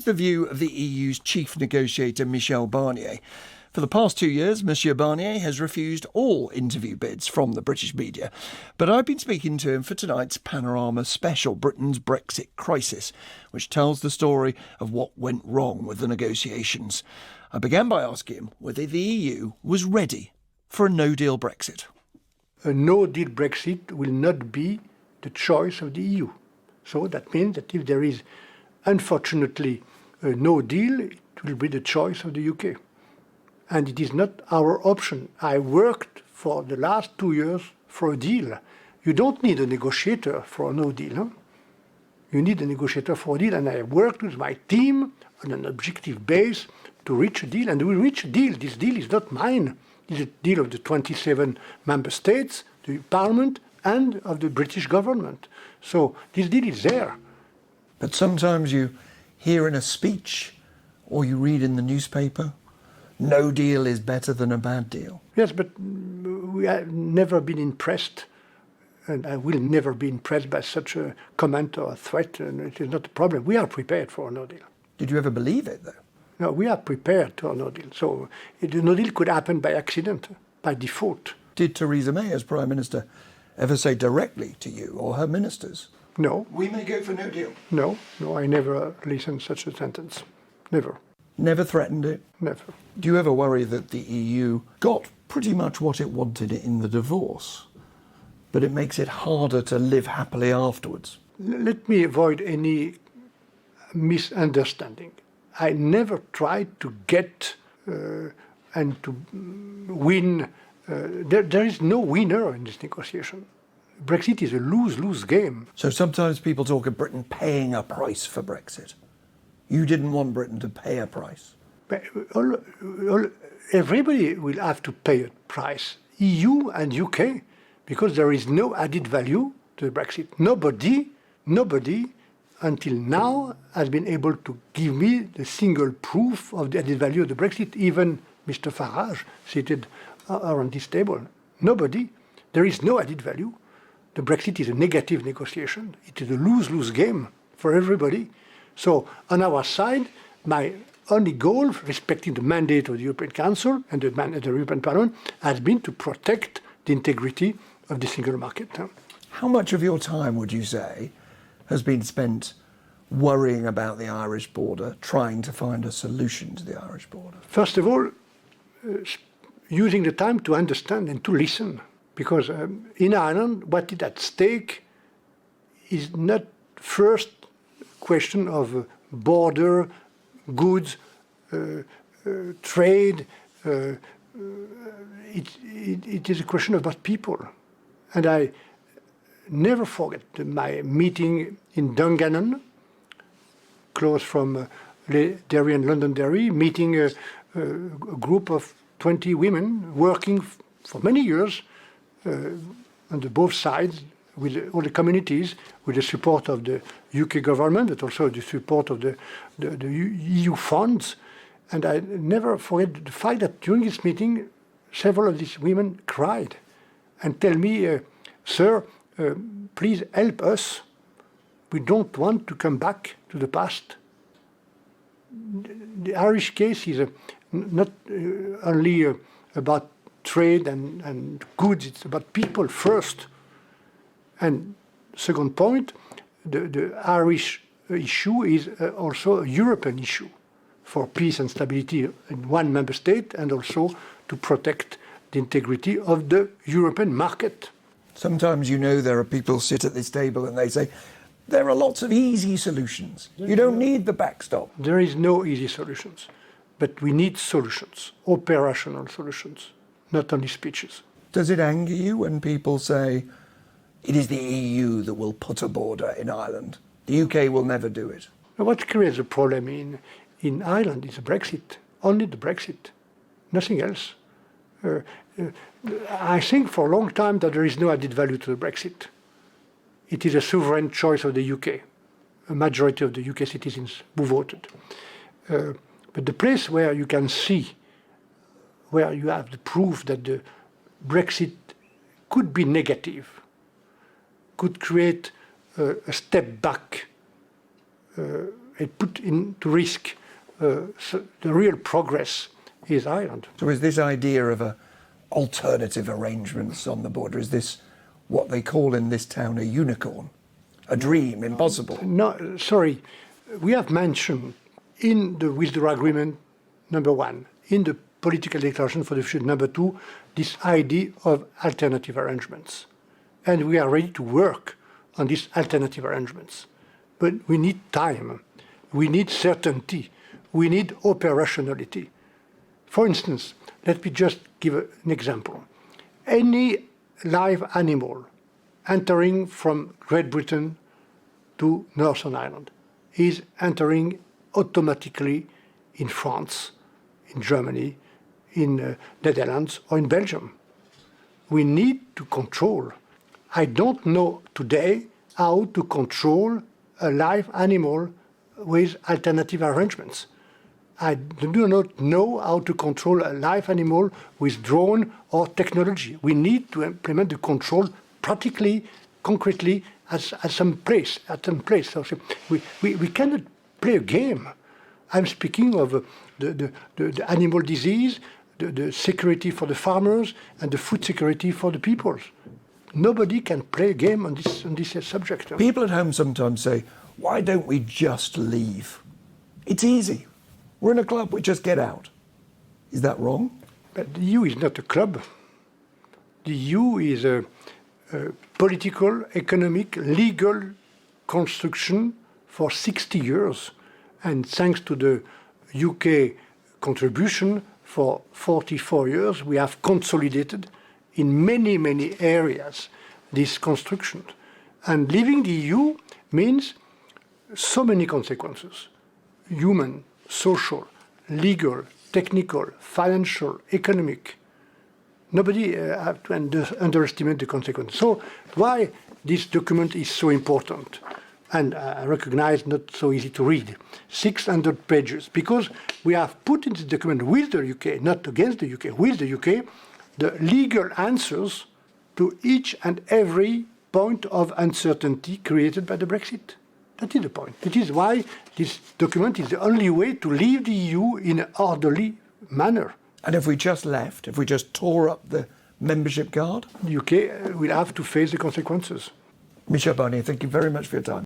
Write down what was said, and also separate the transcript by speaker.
Speaker 1: was the view of the EU's chief negotiator, Michel Barnier. For the past 2 years, Monsieur Barnier has refused all interview bids from the British media. But I've been speaking to him for tonight's Panorama special, Britain's Brexit Crisis, which tells the story of what went wrong with the negotiations. I began by asking him whether the EU was ready for a no-deal Brexit.
Speaker 2: A no-deal Brexit will not be the choice of the EU. So that means that if there is, unfortunately, a no deal, it will be the choice of the UK. And it is not our option. I worked for the last 2 years for a deal. You don't need a negotiator for a no deal. Huh? You need a negotiator for a deal. And I worked with my team on an objective base to reach a deal. And we reached a deal. This deal is not mine. It's a deal of the 27 member states, the Parliament, and of the British government. So this deal is there.
Speaker 1: But sometimes you hear in a speech or you read in the newspaper, no deal is better than a bad deal.
Speaker 2: Yes, but we have never been impressed, and I will never be impressed by such a comment or a threat, and it is not a problem. We are prepared for a no deal.
Speaker 1: Did you ever believe it, though?
Speaker 2: No, we are prepared for a no deal. So the no deal could happen by accident, by default.
Speaker 1: Did Theresa May, as Prime Minister, ever say directly to you or her ministers,
Speaker 2: no.
Speaker 1: We may go for no deal?
Speaker 2: No, I never listened to such a sentence. Never.
Speaker 1: Never threatened it?
Speaker 2: Never.
Speaker 1: Do you ever worry that the EU got pretty much what it wanted in the divorce, but it makes it harder to live happily afterwards?
Speaker 2: Let me avoid any misunderstanding. I never tried to get and to win. There is no winner in this negotiation. Brexit is a lose-lose game.
Speaker 1: So sometimes people talk of Britain paying a price for Brexit. You didn't want Britain to pay a price.
Speaker 2: But everybody will have to pay a price, EU and UK, because there is no added value to the Brexit. Nobody until now has been able to give me the single proof of the added value of the Brexit, even Mr. Farage seated around this table. Nobody. There is no added value. The Brexit is a negative negotiation. It is a lose-lose game for everybody. So on our side, my only goal, respecting the mandate of the European Council and the European Parliament, has been to protect the integrity of the single market.
Speaker 1: How much of your time, would you say, has been spent worrying about the Irish border, trying to find a solution to the Irish border?
Speaker 2: First of all, using the time to understand and to listen. Because in Ireland, what is at stake is not first question of border, goods, trade. It is a question about people. And I never forget my meeting in Dungannon, close from Derry and Londonderry, meeting a group of 20 women working for many years on both sides, with all the communities, with the support of the UK government, but also the support of the EU funds. And I never forget the fact that during this meeting, several of these women cried and tell me, sir, please help us. We don't want to come back to the past. The Irish case is not only about trade and goods, it's about people first. And second point, the Irish issue is also a European issue for peace and stability in one member state, and also to protect the integrity of the European market.
Speaker 1: Sometimes, there are people sit at this table and they say, there are lots of easy solutions. You don't need the backstop.
Speaker 2: There is no easy solutions, but we need solutions, operational solutions, not only speeches.
Speaker 1: Does it anger you when people say, it is the EU that will put a border in Ireland? The UK will never do it.
Speaker 2: What creates a problem in Ireland is Brexit, only the Brexit, nothing else. I think for a long time that there is no added value to the Brexit. It is a sovereign choice of the UK, a majority of the UK citizens who voted. But the place where you can see, where you have the proof that the Brexit could be negative, could create a step back it put into risk so the real progress is Ireland.
Speaker 1: So is this idea of alternative arrangements on the border, is this what they call in this town a unicorn? A dream, impossible?
Speaker 2: No, sorry. We have mentioned in the withdrawal agreement, number one, in the political declaration for the future, number two, this idea of alternative arrangements. And we are ready to work on these alternative arrangements. But we need time. We need certainty. We need operationality. For instance, let me just give an example. Any live animal entering from Great Britain to Northern Ireland is entering automatically in France, in Germany, in Netherlands, or in Belgium. We need to control. I don't know today how to control a live animal with alternative arrangements. I do not know how to control a live animal with drone or technology. We need to implement the control practically, concretely, at some place. So we cannot play a game. I'm speaking of the animal disease, the security for the farmers, and the food security for the people. Nobody can play a game on this subject.
Speaker 1: People at home sometimes say, why don't we just leave? It's easy. We're in a club, we just get out. Is that wrong?
Speaker 2: But the EU is not a club. The EU is a political, economic, legal construction for 60 years. And thanks to the UK contribution for 44 years, we have consolidated in many, many areas this construction. And leaving the EU means so many consequences: human, social, legal, technical, financial, economic. Nobody have to underestimate the consequences. So why this document is so important, and I recognize not so easy to read, 600 pages, because we have put in this document with the UK, not against the UK, with the UK, the legal answers to each and every point of uncertainty created by the Brexit. That is the point. It is why this document is the only way to leave the EU in an orderly manner.
Speaker 1: And if we just left, if we just tore up the membership card?
Speaker 2: The UK will have to face the consequences.
Speaker 1: Michel Barnier, thank you very much for your time.